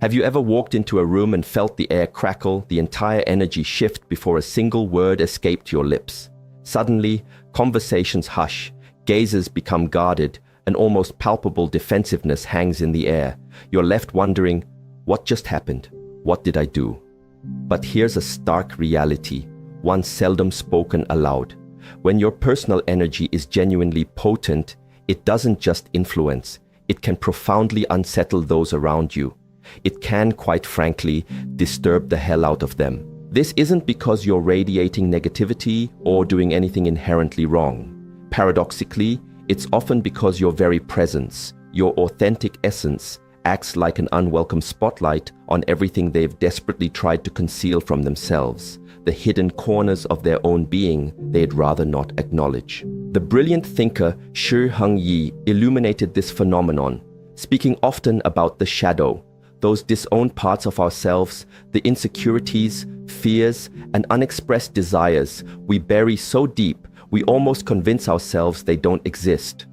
Have you ever walked into a room and felt the air crackle, the entire energy shift before a single word escaped your lips? Suddenly, conversations hush, gazes become guarded, an almost palpable defensiveness hangs in the air. You're left wondering, what just happened? What did I do? But here's a stark reality, one seldom spoken aloud. When your personal energy is genuinely potent, it doesn't just influence, it can profoundly unsettle those around you. It can, quite frankly, disturb the hell out of them. This isn't because you're radiating negativity or doing anything inherently wrong. Paradoxically, it's often because your very presence, your authentic essence, acts like an unwelcome spotlight on everything they've desperately tried to conceal from themselves, the hidden corners of their own being they'd rather not acknowledge. The brilliant thinker Shi Heng Yi illuminated this phenomenon, speaking often about the shadow, those disowned parts of ourselves, the insecurities, fears, and unexpressed desires we bury so deep we almost convince ourselves they don't exist.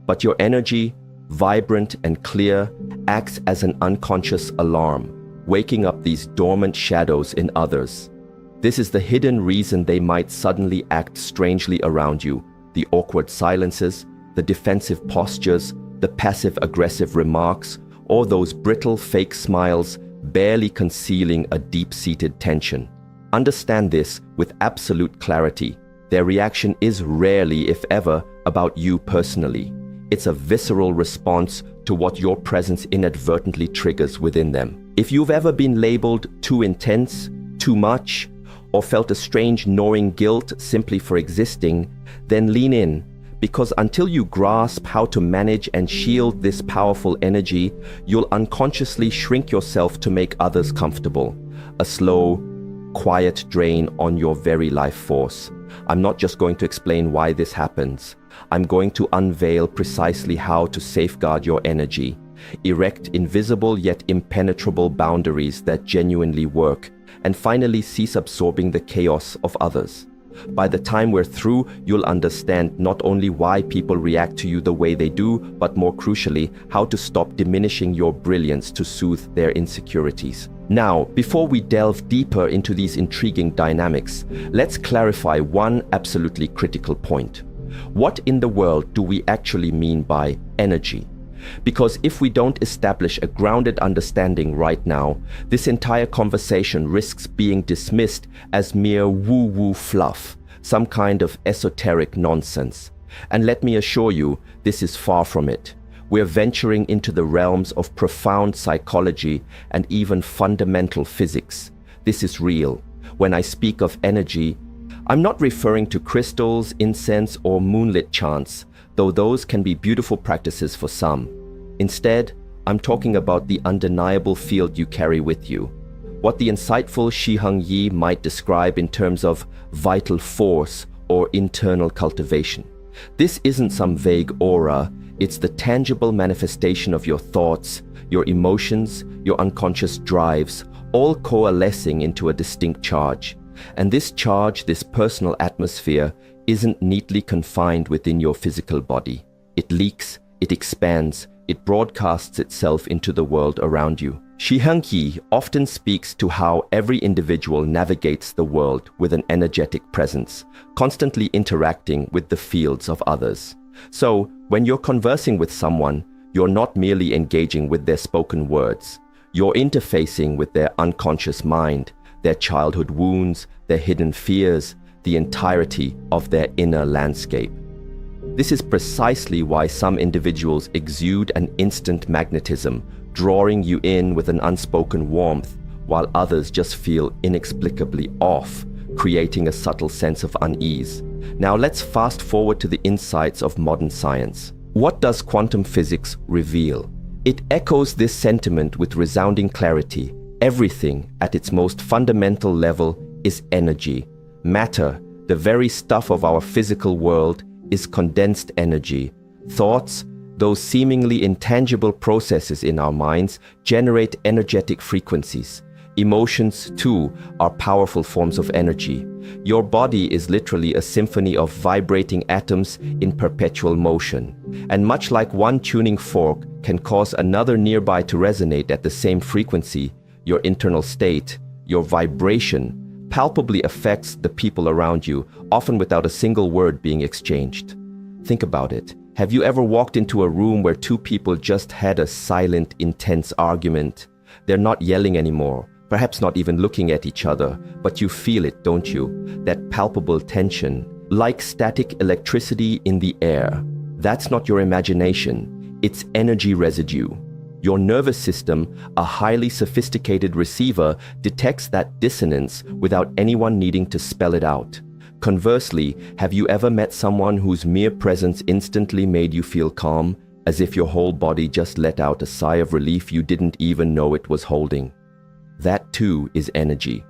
But your energy, vibrant and clear, acts as an unconscious alarm, waking up these dormant shadows in others. This is the hidden reason they might suddenly act strangely around you, the awkward silences, the defensive postures, the passive-aggressive remarks, or those brittle fake smiles barely concealing a deep-seated tension. Understand this with absolute clarity. Their reaction is rarely, if ever, about you personally. It's a visceral response to what your presence inadvertently triggers within them. If you've ever been labeled too intense, too much, or felt a strange gnawing guilt simply for existing, then lean in, because until you grasp how to manage and shield this powerful energy, you'll unconsciously shrink yourself to make others comfortable. A slow, quiet drain on your very life force. I'm not just going to explain why this happens. I'm going to unveil precisely how to safeguard your energy, erect invisible yet impenetrable boundaries that genuinely work, and finally cease absorbing the chaos of others. By the time we're through, you'll understand not only why people react to you the way they do, but more crucially, how to stop diminishing your brilliance to soothe their insecurities. Now, before we delve deeper into these intriguing dynamics, let's clarify one absolutely critical point. What in the world do we actually mean by energy? Because if we don't establish a grounded understanding right now, this entire conversation risks being dismissed as mere woo-woo fluff, some kind of esoteric nonsense. And let me assure you, this is far from it. We're venturing into the realms of profound psychology and even fundamental physics. This is real. When I speak of energy, I'm not referring to crystals, incense, or moonlit chants, though those can be beautiful practices for some. Instead, I'm talking about the undeniable field you carry with you, what the insightful Shi Heng Yi might describe in terms of vital force or internal cultivation. This isn't some vague aura, it's the tangible manifestation of your thoughts, your emotions, your unconscious drives, all coalescing into a distinct charge. And this charge, this personal atmosphere, isn't neatly confined within your physical body. It leaks, it expands, it broadcasts itself into the world around you. Shi Heng Yi often speaks to how every individual navigates the world with an energetic presence, constantly interacting with the fields of others. So, when you're conversing with someone, you're not merely engaging with their spoken words. You're interfacing with their unconscious mind, their childhood wounds, their hidden fears, the entirety of their inner landscape. This is precisely why some individuals exude an instant magnetism, drawing you in with an unspoken warmth, while others just feel inexplicably off, creating a subtle sense of unease. Now let's fast forward to the insights of modern science. What does quantum physics reveal? It echoes this sentiment with resounding clarity. Everything, at its most fundamental level, is energy. Matter, the very stuff of our physical world, is condensed energy. Thoughts, those seemingly intangible processes in our minds, generate energetic frequencies. Emotions, too, are powerful forms of energy. Your body is literally a symphony of vibrating atoms in perpetual motion. And much like one tuning fork can cause another nearby to resonate at the same frequency, your internal state, your vibration, palpably affects the people around you, often without a single word being exchanged. Think about it. Have you ever walked into a room where two people just had a silent, intense argument? They're not yelling anymore, perhaps not even looking at each other, but you feel it, don't you? That palpable tension, like static electricity in the air. That's not your imagination, it's energy residue. Your nervous system, a highly sophisticated receiver, detects that dissonance without anyone needing to spell it out. Conversely, have you ever met someone whose mere presence instantly made you feel calm, as if your whole body just let out a sigh of relief you didn't even know it was holding? That too is energy.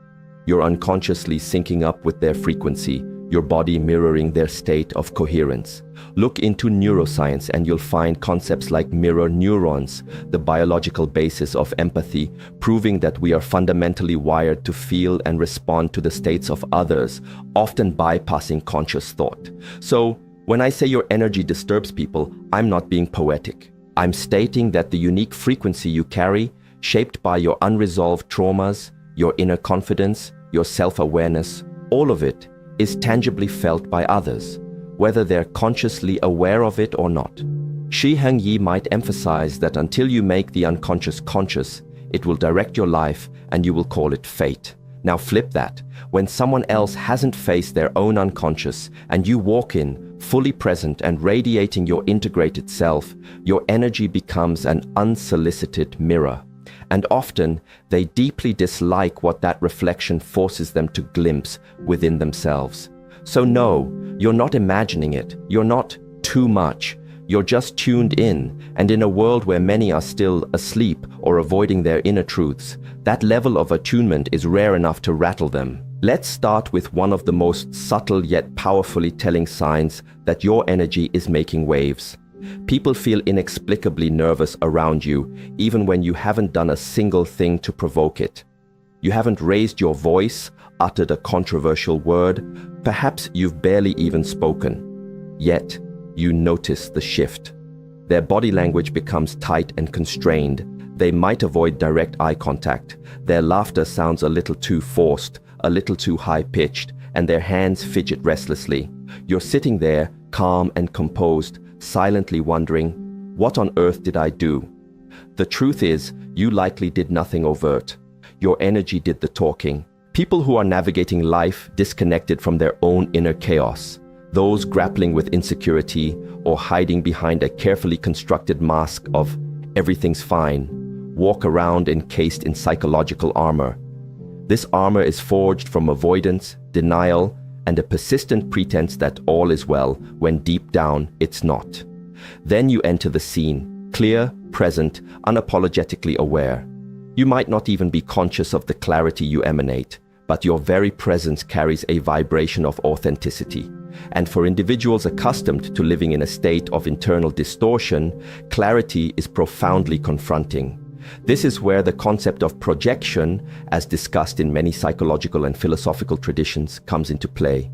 You're unconsciously syncing up with their frequency, your body mirroring their state of coherence. Look into neuroscience and you'll find concepts like mirror neurons, the biological basis of empathy, proving that we are fundamentally wired to feel and respond to the states of others, often bypassing conscious thought. So, when I say your energy disturbs people, I'm not being poetic. I'm stating that the unique frequency you carry, shaped by your unresolved traumas, your inner confidence, your self-awareness, all of it is tangibly felt by others, whether they're consciously aware of it or not. Shi Heng Yi might emphasize that until you make the unconscious conscious, it will direct your life and you will call it fate. Now flip that. When someone else hasn't faced their own unconscious and you walk in, fully present and radiating your integrated self, your energy becomes an unsolicited mirror. And often, they deeply dislike what that reflection forces them to glimpse within themselves. So no, you're not imagining it. You're not too much. You're just tuned in, and in a world where many are still asleep or avoiding their inner truths, that level of attunement is rare enough to rattle them. Let's start with one of the most subtle yet powerfully telling signs that your energy is making waves. People feel inexplicably nervous around you, even when you haven't done a single thing to provoke it. You haven't raised your voice, uttered a controversial word, perhaps you've barely even spoken. Yet, you notice the shift. Their body language becomes tight and constrained. They might avoid direct eye contact. Their laughter sounds a little too forced, a little too high-pitched, and their hands fidget restlessly. You're sitting there, calm and composed, silently wondering, what on earth did I do? The truth is, you likely did nothing overt. Your energy did the talking. People who are navigating life disconnected from their own inner chaos, those grappling with insecurity or hiding behind a carefully constructed mask of everything's fine, walk around encased in psychological armor. This armor is forged from avoidance, denial, and a persistent pretense that all is well, when deep down it's not. Then you enter the scene, clear, present, unapologetically aware. You might not even be conscious of the clarity you emanate, but your very presence carries a vibration of authenticity. And for individuals accustomed to living in a state of internal distortion, clarity is profoundly confronting. This is where the concept of projection, as discussed in many psychological and philosophical traditions, comes into play.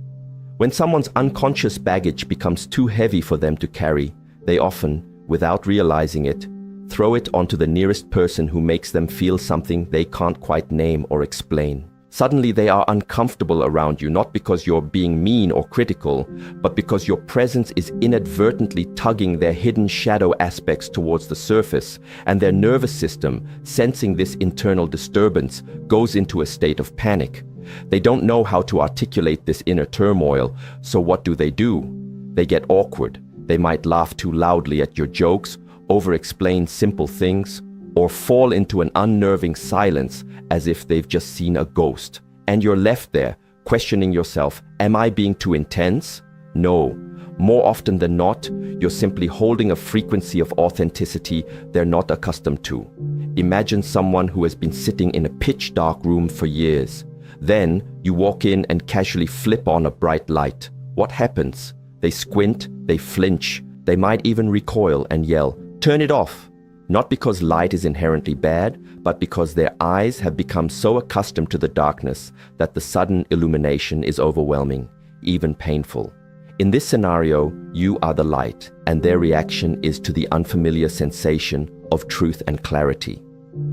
When someone's unconscious baggage becomes too heavy for them to carry, they often, without realizing it, throw it onto the nearest person who makes them feel something they can't quite name or explain. Suddenly they are uncomfortable around you, not because you're being mean or critical, but because your presence is inadvertently tugging their hidden shadow aspects towards the surface, and their nervous system, sensing this internal disturbance, goes into a state of panic. They don't know how to articulate this inner turmoil, so what do? They get awkward. They might laugh too loudly at your jokes, over-explain simple things, or fall into an unnerving silence as if they've just seen a ghost. And you're left there, questioning yourself, am I being too intense? No. More often than not, you're simply holding a frequency of authenticity they're not accustomed to. Imagine someone who has been sitting in a pitch-dark room for years. Then, you walk in and casually flip on a bright light. What happens? They squint, they flinch, they might even recoil and yell, "Turn it off!" Not because light is inherently bad, but because their eyes have become so accustomed to the darkness that the sudden illumination is overwhelming, even painful. In this scenario, you are the light, and their reaction is to the unfamiliar sensation of truth and clarity.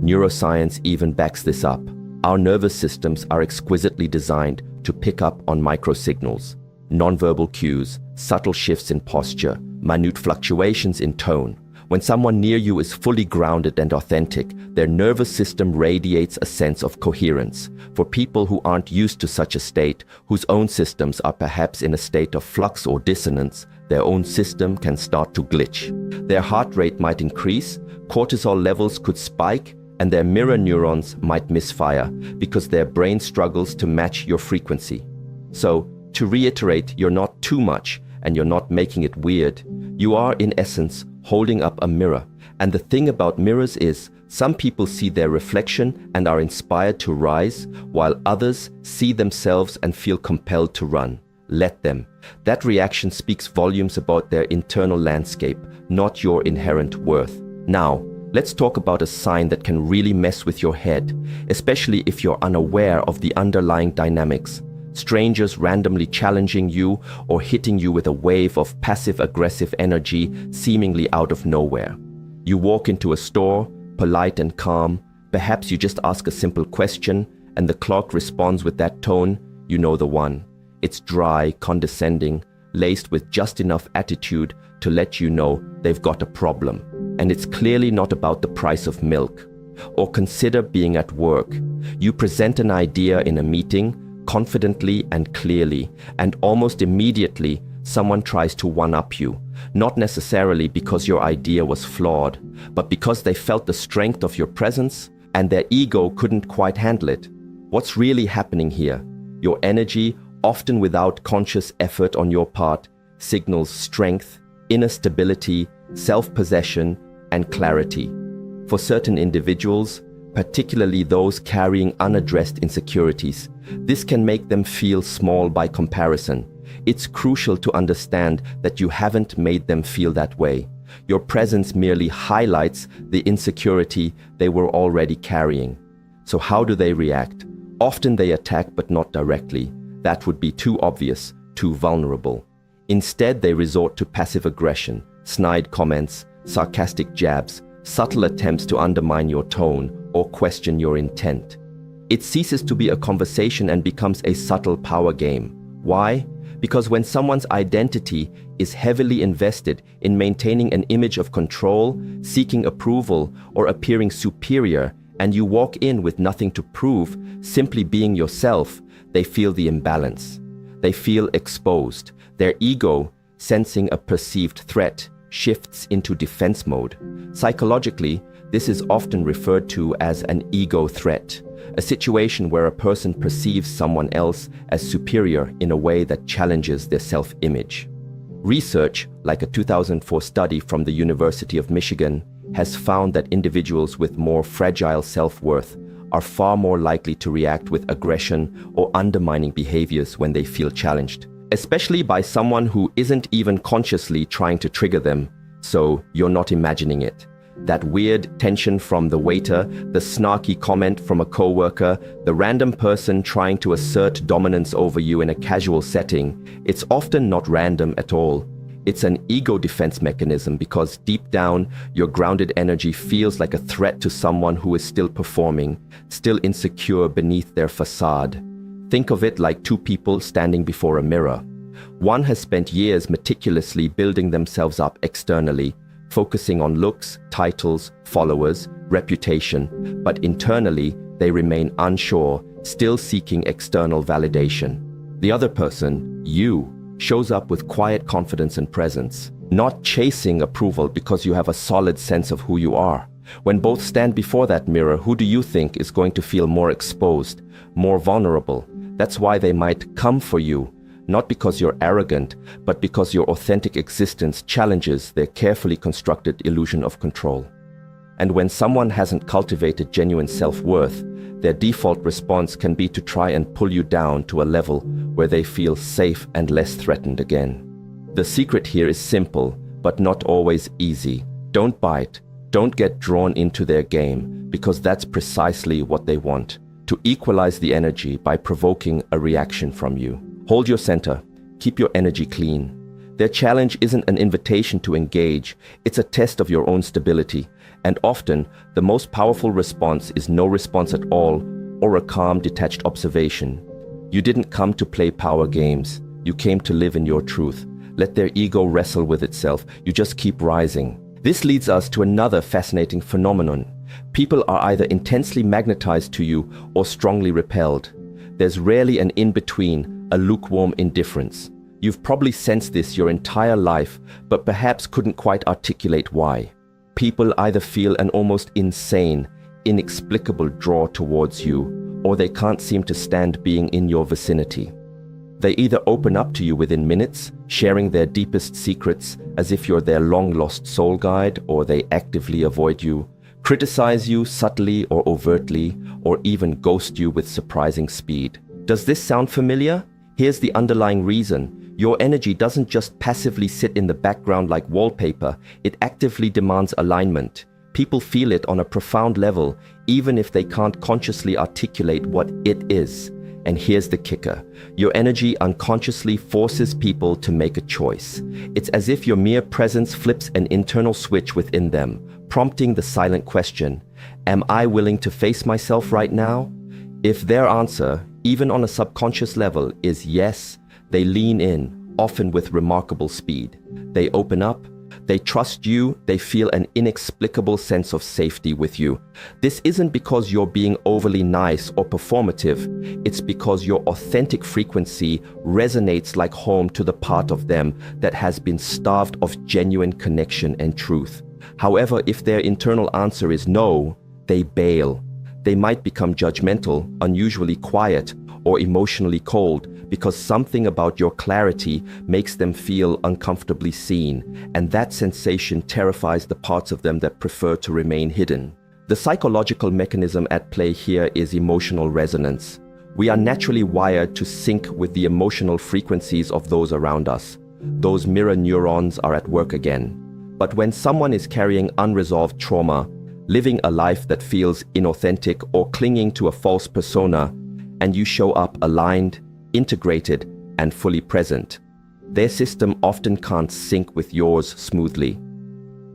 Neuroscience even backs this up. Our nervous systems are exquisitely designed to pick up on microsignals, nonverbal cues, subtle shifts in posture, minute fluctuations in tone. When someone near you is fully grounded and authentic, their nervous system radiates a sense of coherence. For people who aren't used to such a state, whose own systems are perhaps in a state of flux or dissonance, their own system can start to glitch. Their heart rate might increase, cortisol levels could spike, and their mirror neurons might misfire because their brain struggles to match your frequency. So, to reiterate, you're not too much, and you're not making it weird. You are, in essence, holding up a mirror. And the thing about mirrors is, some people see their reflection and are inspired to rise, while others see themselves and feel compelled to run. Let them. That reaction speaks volumes about their internal landscape, not your inherent worth. Now, let's talk about a sign that can really mess with your head, especially if you're unaware of the underlying dynamics. Strangers randomly challenging you or hitting you with a wave of passive-aggressive energy seemingly out of nowhere. You walk into a store, polite and calm. Perhaps you just ask a simple question and the clock responds with that tone. You know the one. It's dry, condescending, laced with just enough attitude to let you know they've got a problem. And it's clearly not about the price of milk. Or consider being at work. You present an idea in a meeting, confidently and clearly, and almost immediately someone tries to one-up you, not necessarily because your idea was flawed, but because they felt the strength of your presence and their ego couldn't quite handle it. What's really happening here? Your energy, often without conscious effort on your part, signals strength, inner stability, self-possession, and clarity. For certain individuals, particularly those carrying unaddressed insecurities, this can make them feel small by comparison. It's crucial to understand that you haven't made them feel that way. Your presence merely highlights the insecurity they were already carrying. So how do they react? Often they attack, but not directly. That would be too obvious, too vulnerable. Instead, they resort to passive aggression, snide comments, sarcastic jabs, subtle attempts to undermine your tone or question your intent. It ceases to be a conversation and becomes a subtle power game. Why? Because when someone's identity is heavily invested in maintaining an image of control, seeking approval, or appearing superior, and you walk in with nothing to prove, simply being yourself, they feel the imbalance. They feel exposed. Their ego, sensing a perceived threat, shifts into defense mode. Psychologically, this is often referred to as an ego threat, a situation where a person perceives someone else as superior in a way that challenges their self-image. Research, like a 2004 study from the University of Michigan, has found that individuals with more fragile self-worth are far more likely to react with aggression or undermining behaviors when they feel challenged, especially by someone who isn't even consciously trying to trigger them, so you're not imagining it. That weird tension from the waiter, the snarky comment from a coworker, the random person trying to assert dominance over you in a casual setting, it's often not random at all. It's an ego defense mechanism because deep down, your grounded energy feels like a threat to someone who is still performing, still insecure beneath their facade. Think of it like two people standing before a mirror. One has spent years meticulously building themselves up externally, focusing on looks, titles, followers, reputation, but internally they remain unsure, still seeking external validation. The other person, you, shows up with quiet confidence and presence, not chasing approval because you have a solid sense of who you are. When both stand before that mirror, who do you think is going to feel more exposed, more vulnerable? That's why they might come for you, not because you're arrogant, but because your authentic existence challenges their carefully constructed illusion of control. And when someone hasn't cultivated genuine self-worth, their default response can be to try and pull you down to a level where they feel safe and less threatened again. The secret here is simple, but not always easy. Don't bite. Don't get drawn into their game, because that's precisely what they want, to equalize the energy by provoking a reaction from you. Hold your center. Keep your energy clean. Their challenge isn't an invitation to engage, it's a test of your own stability. And often, the most powerful response is no response at all, or a calm, detached observation. You didn't come to play power games. You came to live in your truth. Let their ego wrestle with itself. You just keep rising. This leads us to another fascinating phenomenon. People are either intensely magnetized to you or strongly repelled. There's rarely an in-between, a lukewarm indifference. You've probably sensed this your entire life, but perhaps couldn't quite articulate why. People either feel an almost insane, inexplicable draw towards you, or they can't seem to stand being in your vicinity. They either open up to you within minutes, sharing their deepest secrets as if you're their long-lost soul guide, or they actively avoid you, criticize you subtly or overtly, or even ghost you with surprising speed. Does this sound familiar? Here's the underlying reason. Your energy doesn't just passively sit in the background like wallpaper, it actively demands alignment. People feel it on a profound level, even if they can't consciously articulate what it is. And here's the kicker. Your energy unconsciously forces people to make a choice. It's as if your mere presence flips an internal switch within them, prompting the silent question, am I willing to face myself right now? If their answer, even on a subconscious level, is yes, they lean in, often with remarkable speed. They open up, they trust you, they feel an inexplicable sense of safety with you. This isn't because you're being overly nice or performative, it's because your authentic frequency resonates like home to the part of them that has been starved of genuine connection and truth. However, if their internal answer is no, they bail. They might become judgmental, unusually quiet, or emotionally cold because something about your clarity makes them feel uncomfortably seen, and that sensation terrifies the parts of them that prefer to remain hidden. The psychological mechanism at play here is emotional resonance. We are naturally wired to sync with the emotional frequencies of those around us. Those mirror neurons are at work again. But when someone is carrying unresolved trauma, living a life that feels inauthentic or clinging to a false persona, and you show up aligned, integrated, and fully present, their system often can't sync with yours smoothly.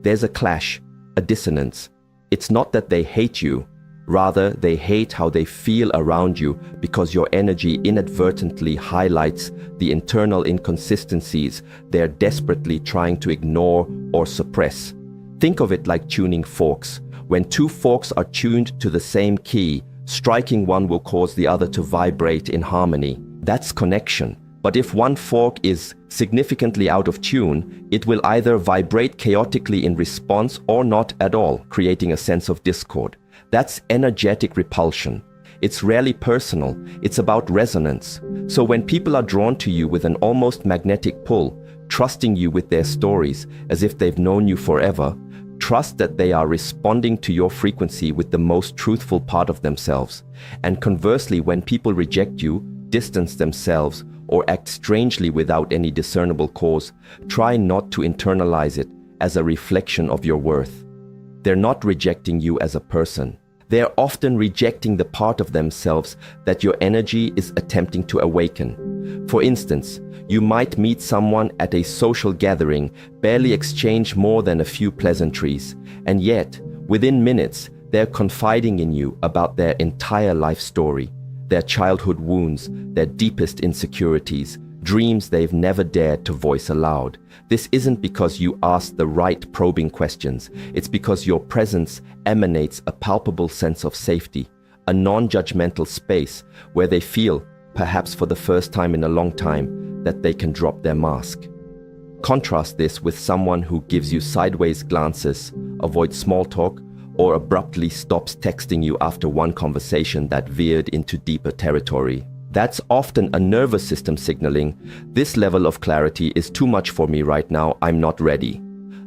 There's a clash, a dissonance. It's not that they hate you, rather they hate how they feel around you because your energy inadvertently highlights the internal inconsistencies they're desperately trying to ignore or suppress. Think of it like tuning forks. When two forks are tuned to the same key, striking one will cause the other to vibrate in harmony. That's connection. But if one fork is significantly out of tune, it will either vibrate chaotically in response or not at all, creating a sense of discord. That's energetic repulsion. It's rarely personal, it's about resonance. So when people are drawn to you with an almost magnetic pull, trusting you with their stories as if they've known you forever, trust that they are responding to your frequency with the most truthful part of themselves. And conversely, when people reject you, distance themselves, or act strangely without any discernible cause, try not to internalize it as a reflection of your worth. They're not rejecting you as a person. They're often rejecting the part of themselves that your energy is attempting to awaken. For instance, you might meet someone at a social gathering, barely exchange more than a few pleasantries, and yet, within minutes, they're confiding in you about their entire life story, their childhood wounds, their deepest insecurities, dreams they've never dared to voice aloud. This isn't because you asked the right probing questions. It's because your presence emanates a palpable sense of safety, a non-judgmental space where they feel, perhaps for the first time in a long time, that they can drop their mask. Contrast this with someone who gives you sideways glances, avoids small talk, or abruptly stops texting you after one conversation that veered into deeper territory. That's often a nervous system signaling, this level of clarity is too much for me right now, I'm not ready.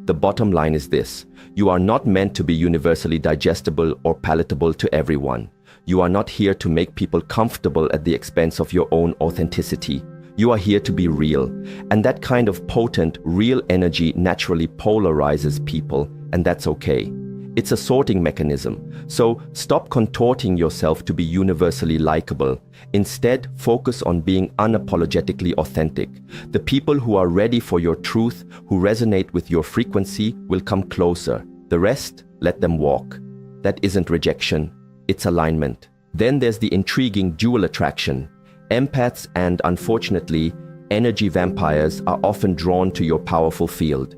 The bottom line is this: you are not meant to be universally digestible or palatable to everyone. You are not here to make people comfortable at the expense of your own authenticity. You are here to be real, and that kind of potent, real energy naturally polarizes people, and that's okay. It's a sorting mechanism. So stop contorting yourself to be universally likable. Instead, focus on being unapologetically authentic. The people who are ready for your truth, who resonate with your frequency, will come closer. The rest, let them walk. That isn't rejection, it's alignment. Then there's the intriguing dual attraction. Empaths and, unfortunately, energy vampires are often drawn to your powerful field.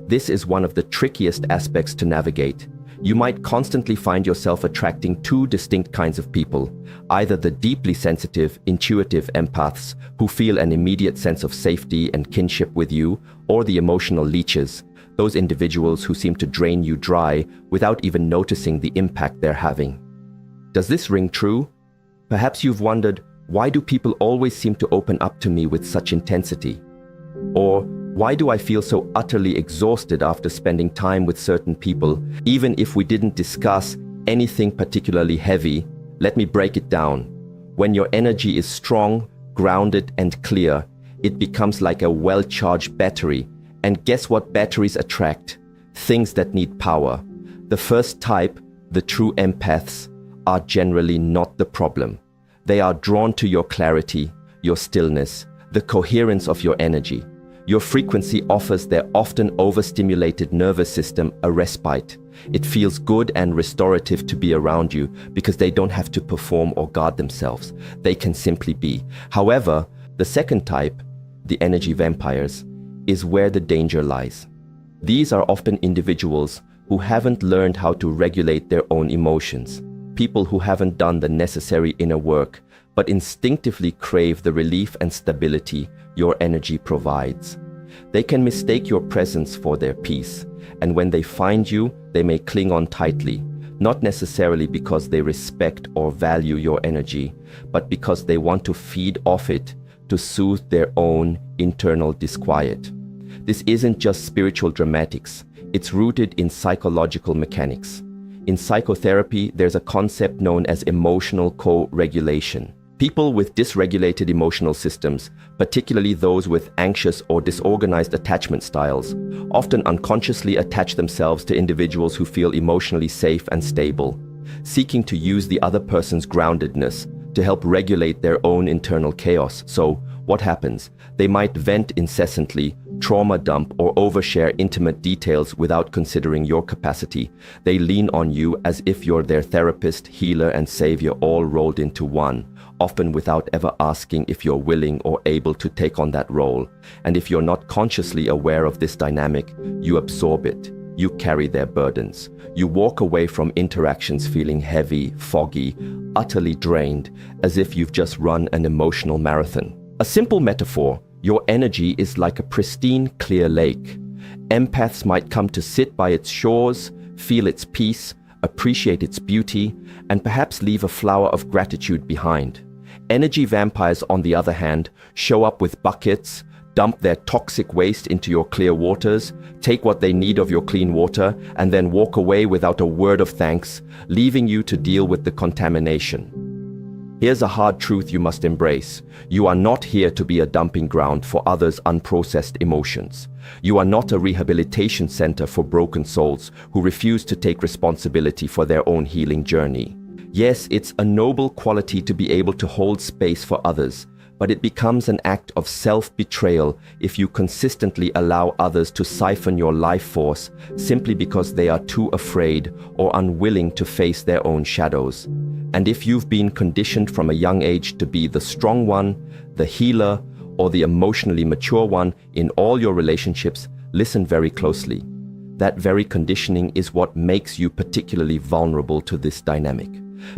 This is one of the trickiest aspects to navigate. You might constantly find yourself attracting two distinct kinds of people, either the deeply sensitive, intuitive empaths who feel an immediate sense of safety and kinship with you, or the emotional leeches, those individuals who seem to drain you dry without even noticing the impact they're having. Does this ring true? Perhaps you've wondered, why do people always seem to open up to me with such intensity? Or, why do I feel so utterly exhausted after spending time with certain people, even if we didn't discuss anything particularly heavy? Let me break it down. When your energy is strong, grounded, and clear, it becomes like a well-charged battery. And guess what batteries attract? Things that need power. The first type, the true empaths, are generally not the problem. They are drawn to your clarity, your stillness, the coherence of your energy. Your frequency offers their often overstimulated nervous system a respite. It feels good and restorative to be around you because they don't have to perform or guard themselves. They can simply be. However, the second type, the energy vampires, is where the danger lies. These are often individuals who haven't learned how to regulate their own emotions. People who haven't done the necessary inner work, but instinctively crave the relief and stability your energy provides. They can mistake your presence for their peace, and when they find you, they may cling on tightly, not necessarily because they respect or value your energy, but because they want to feed off it to soothe their own internal disquiet. This isn't just spiritual dramatics, it's rooted in psychological mechanics. In psychotherapy, there's a concept known as emotional co-regulation. People with dysregulated emotional systems, particularly those with anxious or disorganized attachment styles, often unconsciously attach themselves to individuals who feel emotionally safe and stable, seeking to use the other person's groundedness to help regulate their own internal chaos. So, what happens? They might vent incessantly, trauma dump, or overshare intimate details without considering your capacity. They lean on you as if you're their therapist, healer, and savior all rolled into one, often without ever asking if you're willing or able to take on that role. And if you're not consciously aware of this dynamic, you absorb it. You carry their burdens. You walk away from interactions feeling heavy, foggy, utterly drained, as if you've just run an emotional marathon. A simple metaphor, your energy is like a pristine, clear lake. Empaths might come to sit by its shores, feel its peace, appreciate its beauty, and perhaps leave a flower of gratitude behind. Energy vampires, on the other hand, show up with buckets, dump their toxic waste into your clear waters, take what they need of your clean water, and then walk away without a word of thanks, leaving you to deal with the contamination. Here's a hard truth you must embrace. You are not here to be a dumping ground for others' unprocessed emotions. You are not a rehabilitation center for broken souls who refuse to take responsibility for their own healing journey. Yes, it's a noble quality to be able to hold space for others, but it becomes an act of self-betrayal if you consistently allow others to siphon your life force simply because they are too afraid or unwilling to face their own shadows. And if you've been conditioned from a young age to be the strong one, the healer, or the emotionally mature one in all your relationships, listen very closely. That very conditioning is what makes you particularly vulnerable to this dynamic.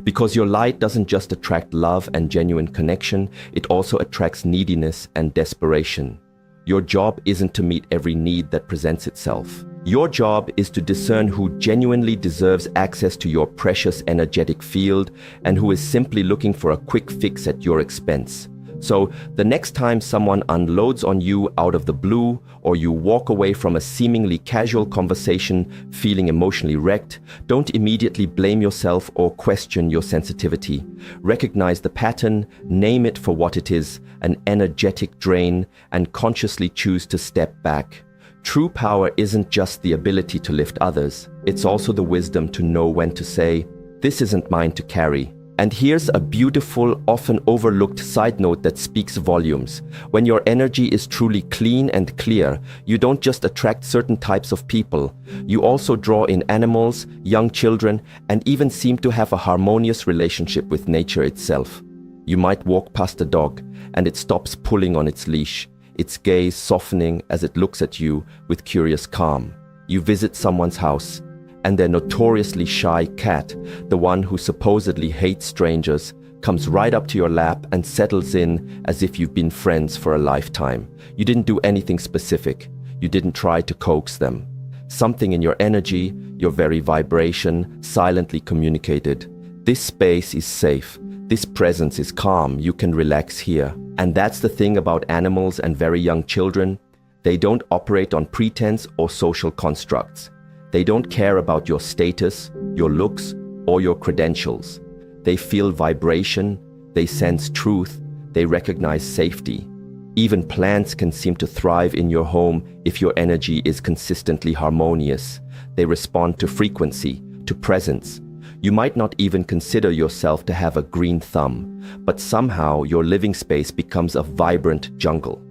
Because your light doesn't just attract love and genuine connection, it also attracts neediness and desperation. Your job isn't to meet every need that presents itself. Your job is to discern who genuinely deserves access to your precious energetic field and who is simply looking for a quick fix at your expense. So, the next time someone unloads on you out of the blue, or you walk away from a seemingly casual conversation feeling emotionally wrecked, don't immediately blame yourself or question your sensitivity. Recognize the pattern, name it for what it is, an energetic drain, and consciously choose to step back. True power isn't just the ability to lift others, it's also the wisdom to know when to say, "This isn't mine to carry." And here's a beautiful, often overlooked side note that speaks volumes. When your energy is truly clean and clear, you don't just attract certain types of people. You also draw in animals, young children, and even seem to have a harmonious relationship with nature itself. You might walk past a dog, and it stops pulling on its leash, its gaze softening as it looks at you with curious calm. You visit someone's house, and their notoriously shy cat, the one who supposedly hates strangers, comes right up to your lap and settles in as if you've been friends for a lifetime. You didn't do anything specific. You didn't try to coax them. Something in your energy, your very vibration, silently communicated. This space is safe. This presence is calm. You can relax here. And that's the thing about animals and very young children. They don't operate on pretense or social constructs. They don't care about your status, your looks, or your credentials. They feel vibration, they sense truth, they recognize safety. Even plants can seem to thrive in your home if your energy is consistently harmonious. They respond to frequency, to presence. You might not even consider yourself to have a green thumb, but somehow your living space becomes a vibrant jungle.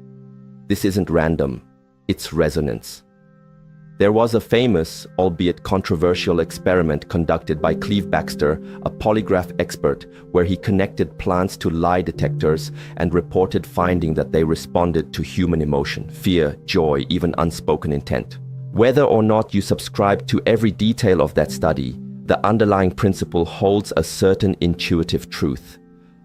This isn't random, it's resonance. There was a famous, albeit controversial experiment conducted by Cleve Baxter, a polygraph expert, where he connected plants to lie detectors and reported finding that they responded to human emotion, fear, joy, even unspoken intent. Whether or not you subscribe to every detail of that study, the underlying principle holds a certain intuitive truth.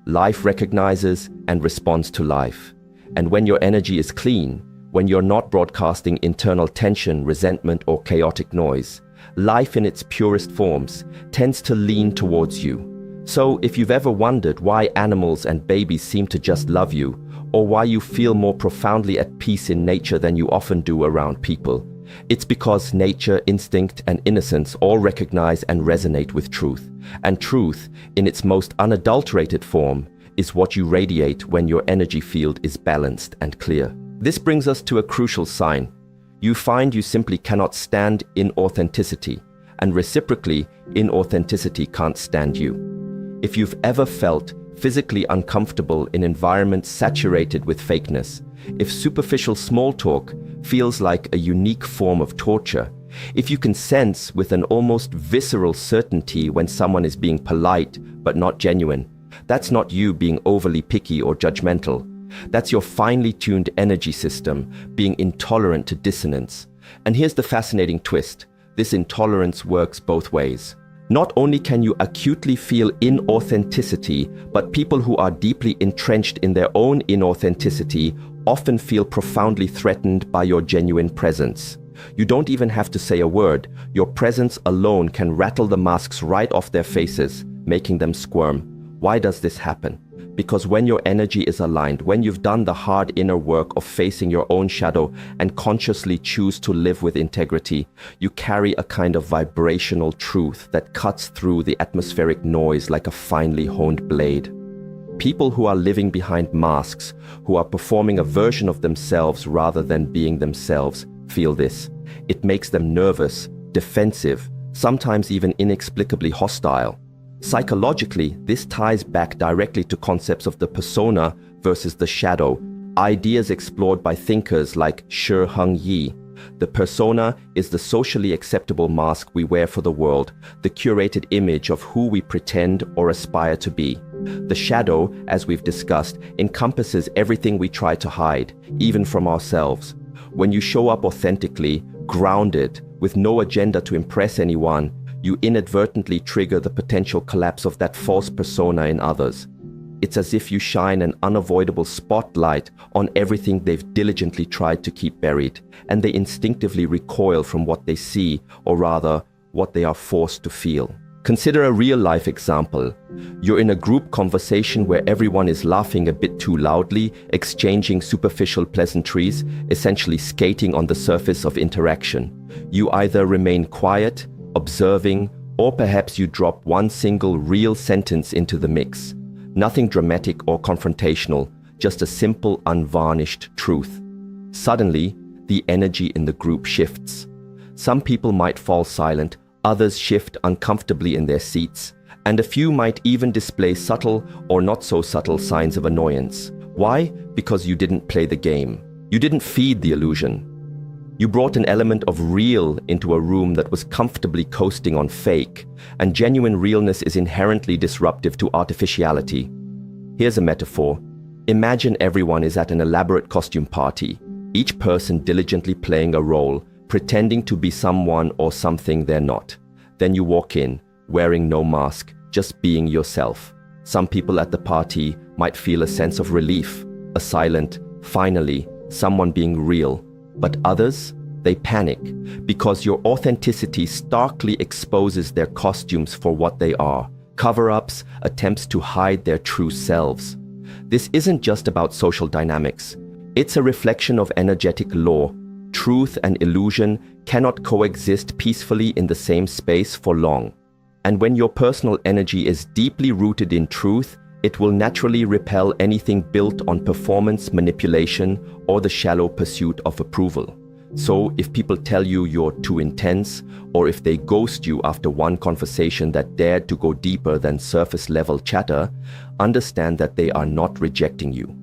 Life recognizes and responds to life. And when your energy is clean, when you're not broadcasting internal tension, resentment, or chaotic noise, life in its purest forms tends to lean towards you. So if you've ever wondered why animals and babies seem to just love you, or why you feel more profoundly at peace in nature than you often do around people, it's because nature, instinct, and innocence all recognize and resonate with truth. And truth, in its most unadulterated form, is what you radiate when your energy field is balanced and clear. This brings us to a crucial sign. You find you simply cannot stand inauthenticity, and reciprocally, inauthenticity can't stand you. If you've ever felt physically uncomfortable in environments saturated with fakeness, if superficial small talk feels like a unique form of torture, if you can sense with an almost visceral certainty when someone is being polite but not genuine, that's not you being overly picky or judgmental. That's your finely tuned energy system being intolerant to dissonance. And here's the fascinating twist. This intolerance works both ways. Not only can you acutely feel inauthenticity, but people who are deeply entrenched in their own inauthenticity often feel profoundly threatened by your genuine presence. You don't even have to say a word. Your presence alone can rattle the masks right off their faces, making them squirm. Why does this happen? Because when your energy is aligned, when you've done the hard inner work of facing your own shadow and consciously choose to live with integrity, you carry a kind of vibrational truth that cuts through the atmospheric noise like a finely honed blade. People who are living behind masks, who are performing a version of themselves rather than being themselves, feel this. It makes them nervous, defensive, sometimes even inexplicably hostile. Psychologically, this ties back directly to concepts of the persona versus the shadow, ideas explored by thinkers like Shi Heng Yi. The persona is the socially acceptable mask we wear for the world, the curated image of who we pretend or aspire to be. The shadow, as we've discussed, encompasses everything we try to hide, even from ourselves. When you show up authentically, grounded, with no agenda to impress anyone, you inadvertently trigger the potential collapse of that false persona in others. It's as if you shine an unavoidable spotlight on everything they've diligently tried to keep buried, and they instinctively recoil from what they see, or rather, what they are forced to feel. Consider a real-life example. You're in a group conversation where everyone is laughing a bit too loudly, exchanging superficial pleasantries, essentially skating on the surface of interaction. You either remain quiet, observing, or perhaps you drop one single real sentence into the mix. Nothing dramatic or confrontational, just a simple, unvarnished truth. Suddenly, the energy in the group shifts. Some people might fall silent, Others shift uncomfortably in their seats, and a few might even display subtle or not so subtle signs of annoyance. Why? Because you didn't play the game. You didn't feed the illusion. You brought an element of real into a room that was comfortably coasting on fake, and genuine realness is inherently disruptive to artificiality. Here's a metaphor. Imagine everyone is at an elaborate costume party, each person diligently playing a role, pretending to be someone or something they're not. Then you walk in, wearing no mask, just being yourself. Some people at the party might feel a sense of relief, a silent, finally, someone being real. But others, they panic because your authenticity starkly exposes their costumes for what they are, cover-ups, attempts to hide their true selves. This isn't just about social dynamics. It's a reflection of energetic law. Truth and illusion cannot coexist peacefully in the same space for long. And when your personal energy is deeply rooted in truth, it will naturally repel anything built on performance, manipulation, or the shallow pursuit of approval. So if people tell you you're too intense, or if they ghost you after one conversation that dared to go deeper than surface-level chatter, understand that they are not rejecting you.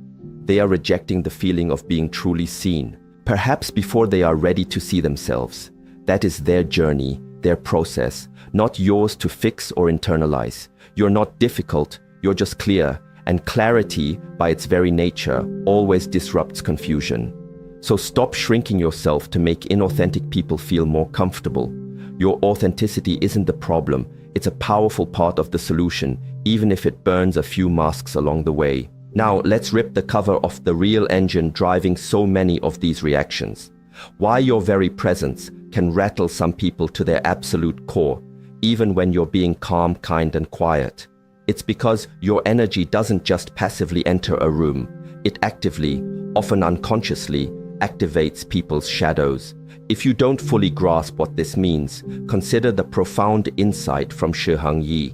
They are rejecting the feeling of being truly seen, perhaps before they are ready to see themselves. That is their journey, their process, not yours to fix or internalize. You're not difficult, you're just clear, and clarity, by its very nature, always disrupts confusion. So stop shrinking yourself to make inauthentic people feel more comfortable. Your authenticity isn't the problem, it's a powerful part of the solution, even if it burns a few masks along the way. Now, let's rip the cover off the real engine driving so many of these reactions. Why your very presence can rattle some people to their absolute core, even when you're being calm, kind, and quiet. It's because your energy doesn't just passively enter a room. It actively, often unconsciously, activates people's shadows. If you don't fully grasp what this means, consider the profound insight from Shi Heng Yi.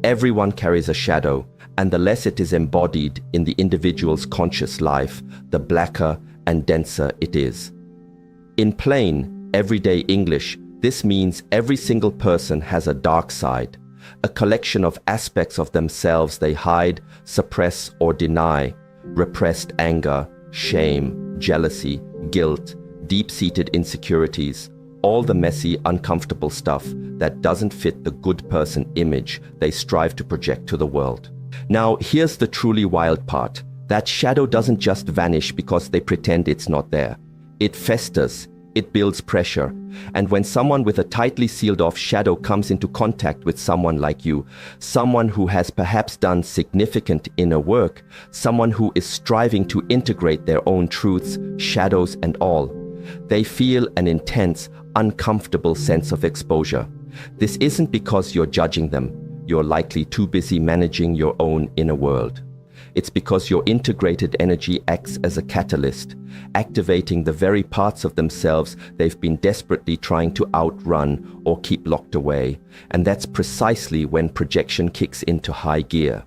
Everyone carries a shadow, and the less it is embodied in the individual's conscious life, the blacker and denser it is. In plain, everyday English, this means every single person has a dark side, a collection of aspects of themselves they hide, suppress, or deny: repressed anger, shame, jealousy, guilt, deep-seated insecurities, all the messy, uncomfortable stuff that doesn't fit the good person image they strive to project to the world. Now, here's the truly wild part. That shadow doesn't just vanish because they pretend it's not there. It festers, it builds pressure, and when someone with a tightly sealed-off shadow comes into contact with someone like you, someone who has perhaps done significant inner work, someone who is striving to integrate their own truths, shadows and all, they feel an intense, uncomfortable sense of exposure. This isn't because you're judging them. You're likely too busy managing your own inner world. It's because your integrated energy acts as a catalyst, activating the very parts of themselves they've been desperately trying to outrun or keep locked away. And that's precisely when projection kicks into high gear.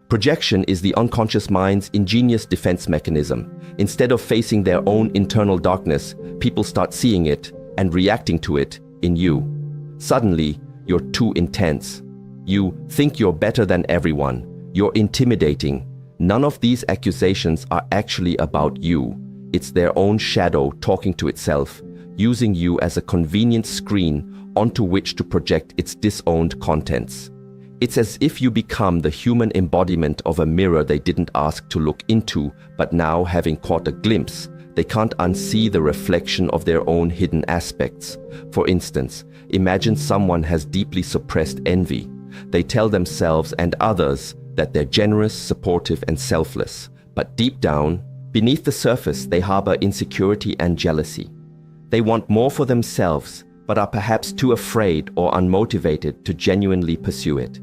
Projection is the unconscious mind's ingenious defense mechanism. Instead of facing their own internal darkness, people start seeing it and reacting to it in you. Suddenly, you're too intense. You think you're better than everyone. You're intimidating. None of these accusations are actually about you. It's their own shadow talking to itself, using you as a convenient screen onto which to project its disowned contents. It's as if you become the human embodiment of a mirror they didn't ask to look into, but now, having caught a glimpse, they can't unsee the reflection of their own hidden aspects. For instance, imagine someone has deeply suppressed envy. They tell themselves and others that they're generous, supportive, and selfless. But deep down, beneath the surface, they harbor insecurity and jealousy. They want more for themselves, but are perhaps too afraid or unmotivated to genuinely pursue it.